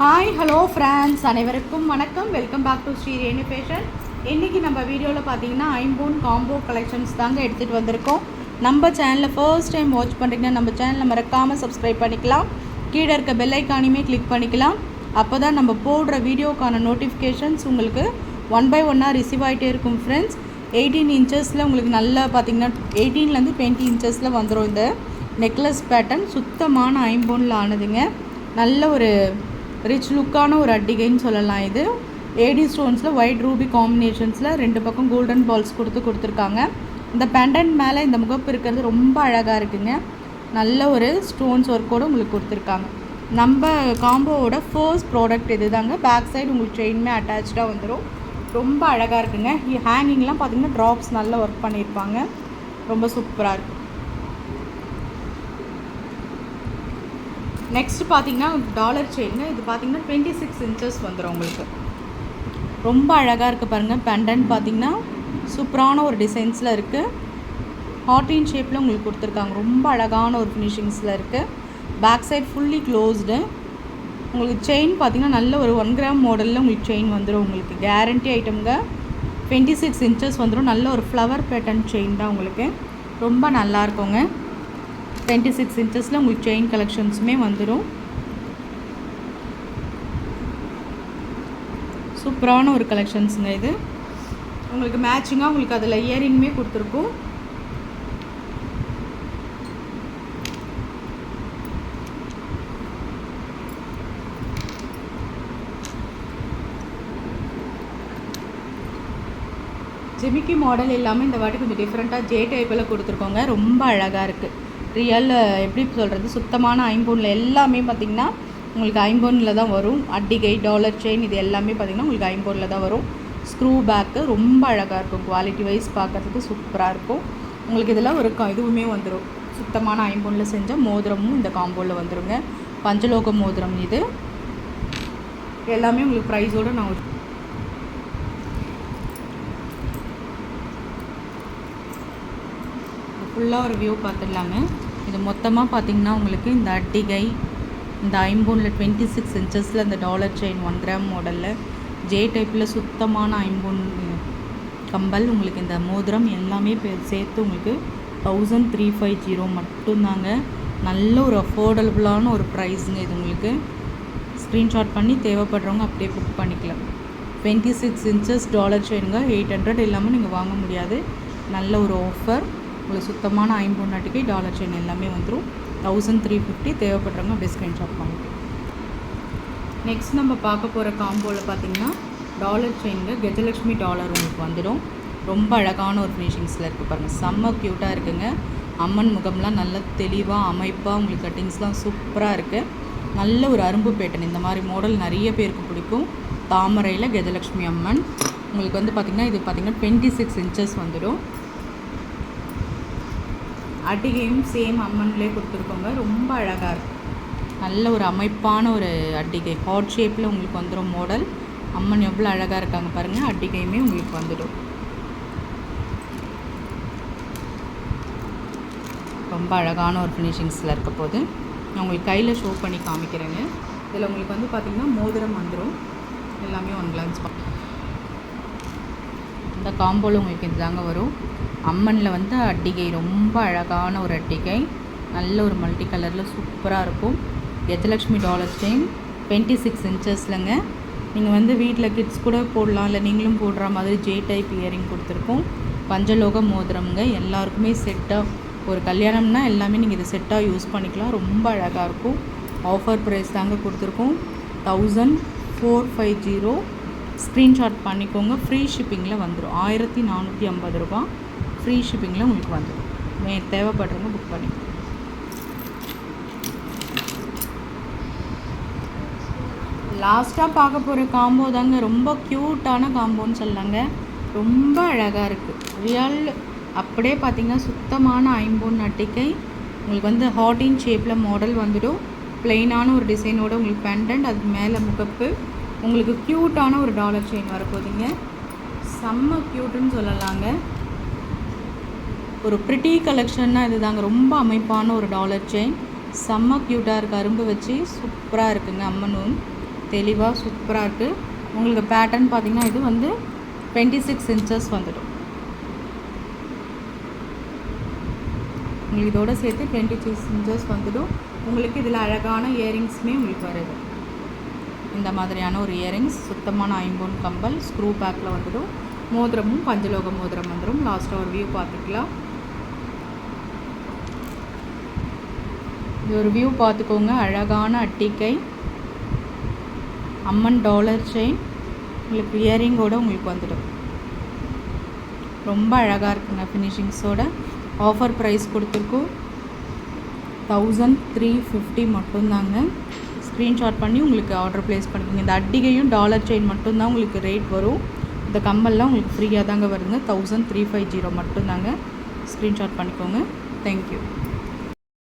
Hi hello friends, அனைவருக்கும் வணக்கம். Welcome back to Sri Renu fashion. இன்றைக்கி நம்ம வீடியோவில் பார்த்தீங்கன்னா ஐம்பொன் காம்போ கலெக்ஷன்ஸ் தாங்க எடுத்துகிட்டு வந்திருக்கோம். நம்ம சேனலில் ஃபர்ஸ்ட் டைம் வாட்ச் பண்ணுறீங்கன்னா நம்ம சேனலில் மறக்காமல் சப்ஸ்கிரைப் பண்ணிக்கலாம். கீழே இருக்க பெல் ஐக்கானையுமே கிளிக் பண்ணிக்கலாம். அப்போ தான் நம்ம போடுற வீடியோக்கான நோட்டிஃபிகேஷன்ஸ் உங்களுக்கு ஒன் பை ஒன்னாக ரிசீவ் ஆகிட்டே இருக்கும் ஃப்ரெண்ட்ஸ். 18 இன்ச்சஸில் உங்களுக்கு நல்லா பார்த்திங்கன்னா 18லேருந்து 20 இன்ச்சஸில் வந்துடும். இந்த நெக்லஸ் பேட்டர்ன் சுத்தமான ஐம்பொனில் ஆனதுங்க. நல்ல ஒரு ரிச் லுக்கான ஒரு அட்டிகைன்னு சொல்லலாம். இது ஏடி ஸ்டோன்ஸில் ஒயிட் ரூபி காம்பினேஷன்ஸில் 2 பக்கம் கோல்டன் பால்ஸ் கொடுத்துருக்காங்க. இந்த பெண்டன்ட் மேலே இந்த முகப்பு இருக்கிறது ரொம்ப அழகாக இருக்குங்க. நல்ல ஒரு ஸ்டோன்ஸ் ஒர்க்கோடு உங்களுக்கு கொடுத்துருக்காங்க. நம்ம காம்போவோட ஃபர்ஸ்ட் ப்ராடக்ட் இது தாங்க. பேக் சைடு உங்களுக்கு செயின்மே அட்டாச்சாக வந்துடும். ரொம்ப அழகாக இருக்குங்க. ஹேங்கிங்லாம் பார்த்திங்கன்னா ட்ராப்ஸ் நல்லா ஒர்க் பண்ணியிருப்பாங்க. ரொம்ப சூப்பராக இருக்கும். நெக்ஸ்ட் பார்த்திங்கன்னா டாலர் செயினுங்க. இது பார்த்திங்கன்னா 26 இன்ச்சஸ் வந்துடும் உங்களுக்கு. ரொம்ப அழகாக இருக்குது பாருங்கள். பெண்டன்ட் பார்த்திங்கன்னா சூப்பரான ஒரு டிசைன்ஸில் இருக்குது. ஹார்டின் ஷேப்பில் உங்களுக்கு கொடுத்துருக்காங்க. ரொம்ப அழகான ஒரு ஃபினிஷிங்ஸில் இருக்குது. Back side fully closed. உங்களுக்கு செயின் பார்த்திங்கன்னா நல்ல ஒரு 1 கிராம் மாடலில் உங்களுக்கு செயின் வந்துடும். உங்களுக்கு கேரண்டி ஐட்டம்ங்க. 26 இன்ச்சஸ் வந்துடும். நல்ல ஒரு ஃப்ளவர் பேட்டர்ன் செயின் தான் உங்களுக்கு. ரொம்ப நல்லா இருக்குங்க. 26 இன்ச்சஸில் உங்களுக்கு செயின் கலெக்ஷன்ஸுமே வந்துடும். சூப்பரான ஒரு கலெக்ஷன்ஸுங்க இது. உங்களுக்கு மேட்சிங்காக உங்களுக்கு அதில் இயரிங்குமே கொடுத்துருக்கும். ஜிமிக்கி மாடல் இல்லாமல் இந்த வாட்டி கொஞ்சம் டிஃப்ரெண்ட்டாக ஜே டைப்பில் கொடுத்துருக்கோங்க. ரொம்ப அழகாக இருக்குது. ரியல் எப்படி சொல்கிறது, சுத்தமான ஐம்பொனில் எல்லாமே பார்த்திங்கன்னா உங்களுக்கு ஐம்பொனில் தான் வரும். அட்டிகை, டாலர் செயின் இது எல்லாமே பார்த்திங்கன்னா உங்களுக்கு ஐம்பொனில் தான் வரும். ஸ்க்ரூ பேக்கு ரொம்ப அழகாக இருக்கும். குவாலிட்டி வைஸ் பார்க்குறதுக்கு சூப்பராக இருக்கும். உங்களுக்கு இதில் ஒரு இதுவுமே வந்துடும். சுத்தமான ஐம்பொனில் செஞ்ச மோதிரமும் இந்த காம்போவில் வந்துடுங்க. பஞ்சலோக மோதிரம் இது எல்லாமே உங்களுக்கு ப்ரைஸோடு நான் ஃபுல்லாக ஒரு வியூ பார்த்துடலாங்க. இது மொத்தமாக பார்த்திங்கன்னா உங்களுக்கு இந்த அட்டிகை, இந்த ஐம்பொனில் 26 இன்ச்சஸில் இந்த டாலர் செயின் 1 கிராம் மாடலில் ஜே டைப்பில் சுத்தமான ஐம்பொன் கம்பல், உங்களுக்கு இந்த மோதிரம் எல்லாமே சேர்த்து உங்களுக்கு 1350 மட்டும்தாங்க. நல்ல ஒரு அஃபோர்டபுளான ஒரு ப்ரைஸுங்க இது. உங்களுக்கு ஸ்க்ரீன்ஷாட் பண்ணி தேவைப்படுறவங்க அப்படியே புக் பண்ணிக்கலாம். 26 இன்ச்சஸ் டாலர் செயினுங்க. 800 இல்லாமல் நீங்கள் வாங்க முடியாது. நல்ல ஒரு ஆஃபர். உங்களுக்கு சுத்தமான ஐம்பொன் அட்டிகை, டாலர் செயின் எல்லாமே வந்துடும். 1350 தேவைப்படுறவங்க அப்படியே ஸ்க்ரீன்ஷாட் பண்ணிக்கலாம். நெக்ஸ்ட் நம்ம பார்க்க போகிற காம்போவில் பார்த்திங்கன்னா டாலர் செயினுங்க. கஜலட்சுமி டாலர் உங்களுக்கு வந்துடும். ரொம்ப அழகான ஒரு ஃபினிஷிங்ஸில் இருக்குது பாருங்கள். செம்ம க்யூட்டாக இருக்குங்க. அம்மன் முகம்லாம் நல்ல தெளிவாக அமைப்பாக உங்களுக்கு கட்டிங்ஸ்லாம் சூப்பராக இருக்குது. நல்ல ஒரு அரும்பு பேட்டன். இந்த மாதிரி மாடல் நிறைய பேருக்கு பிடிக்கும். தாமரையில் கஜலட்சுமி அம்மன் உங்களுக்கு வந்து பார்த்திங்கன்னா இது பார்த்திங்கன்னா 26 இன்ச்சஸ் வந்துடும். அட்டிகையும் சேம் அம்மன்லேயே கொடுத்துருக்கோங்க. ரொம்ப அழகாக இருக்கும். நல்ல ஒரு அமைப்பான ஒரு அட்டிகை. ஹார்ட் ஷேப்பில் உங்களுக்கு வந்துடும் மாடல். அம்மன் எவ்வளோ அழகாக இருக்காங்க பாருங்கள். அட்டிகையுமே உங்களுக்கு வந்துடும். ரொம்ப அழகான ஒரு ஃபினிஷிங்ஸில் இருக்க போது நான் உங்களுக்கு கையில் ஷோ பண்ணி காமிக்கிறேங்க. இதில் உங்களுக்கு வந்து பார்த்திங்கன்னா மோதிரம் வந்துடும். எல்லாமே 1 கிளான்ஸ் இந்த காம்போவில் உங்களுக்கு இதுதாங்க வரும். அம்மனில் வந்து அட்டிகை ரொம்ப அழகான ஒரு அட்டிகை. நல்ல ஒரு மல்டி கலரில் சூப்பராக இருக்கும். Gajalakshmi dollar chain 26 இன்ச்சஸ்லங்க. நீங்கள் வந்து வீட்டில் கிட்ஸ் கூட போடலாம், இல்லை நீங்களும் போடுற மாதிரி ஜே டைப் இயரிங் கொடுத்துருக்கோம். பஞ்சலோக மோதிரம்ங்க. எல்லாருக்குமே செட்டாக ஒரு கல்யாணம்னா எல்லாமே நீங்கள் இதை செட்டாக யூஸ் பண்ணிக்கலாம். ரொம்ப அழகாக இருக்கும். ஆஃபர் ப்ரைஸ் தாங்க கொடுத்துருக்கோம். 1450. ஸ்க்ரீன்ஷாட் பண்ணிக்கோங்க. ஃப்ரீ ஷிப்பிங்கில் வந்துடும். 1450 ரூபா ஃப்ரீ ஷிப்பிங்கில் உங்களுக்கு வந்துடும். தேவைப்படுறவங்க புக் பண்ணி. லாஸ்ட்டாக பார்க்க போகிற காம்போ தாங்க. ரொம்ப க்யூட்டான காம்போன்னு சொல்லலாங்க. ரொம்ப அழகாக இருக்குது. ரியல் அப்படியே பார்த்திங்கன்னா சுத்தமான ஐம்பொன் அட்டிகை. உங்களுக்கு வந்து ஹார்டின் ஷேப்பில் மாடல் வந்துடும். ப்ளெயினான ஒரு டிசைனோட உங்களுக்கு பெண்டன்ட், அதுக்கு மேலே முகப்பு. உங்களுக்கு க்யூட்டான ஒரு டாலர் செயின் வரப்போகுதுங்க. செம்ம க்யூட்டுன்னு சொல்லலாங்க. ஒரு ப்ரிட்டி கலெக்ஷன்னா இது தாங்க. ரொம்ப அமைப்பான ஒரு டாலர் செயின். செம்ம க்யூட்டாக இருக்குது. அரும்பு வச்சு சூப்பராக இருக்குங்க. அம்மனும் தெளிவாக சூப்பராக இருக்குது. உங்களுக்கு பேட்டர்ன் பார்த்திங்கன்னா இது வந்து 26 இன்ச்சஸ் வந்துடும். உங்களுக்கு இதோட சேர்த்து 26 இன்ச்சஸ் வந்துடும். உங்களுக்கு இதில் அழகான இயரிங்ஸுமே உங்களுக்கு வருது. இந்த மாதிரியான ஒரு இயரிங்ஸ், சுத்தமான ஐம்பொன் கம்பல், ஸ்க்ரூ பேக்கில் வந்துடும். மோதிரமும் பஞ்சலோக மோதிரம் வந்துடும். லாஸ்ட்டாக ஒரு வியூ பார்த்துக்கலாம். இது ஒரு வியூ பார்த்துக்கோங்க. அழகான அட்டிக்கை, அம்மன் டாலர் செயின், உங்களுக்கு இயரிங்கோடு உங்களுக்கு வந்துடும். ரொம்ப அழகாக இருக்குங்க ஃபினிஷிங்ஸோட. ஆஃபர் ப்ரைஸ் கொடுத்துருக்கோம் 1350 மட்டும்தாங்க. ஸ்க்ரீன்ஷாட் பண்ணி உங்களுக்கு ஆர்டர் ப்ளேஸ் பண்ணிக்கோங்க. இந்த அட்டிகையும் டாலர் செயின் மட்டும்தான் உங்களுக்கு ரேட் வரும். இந்த கம்மல்லாம் உங்களுக்கு ஃப்ரீயாக தாங்க வருதுங்க. 1350 மட்டும்தாங்க. ஸ்க்ரீன்ஷாட் பண்ணிக்கோங்க. தேங்க்யூ.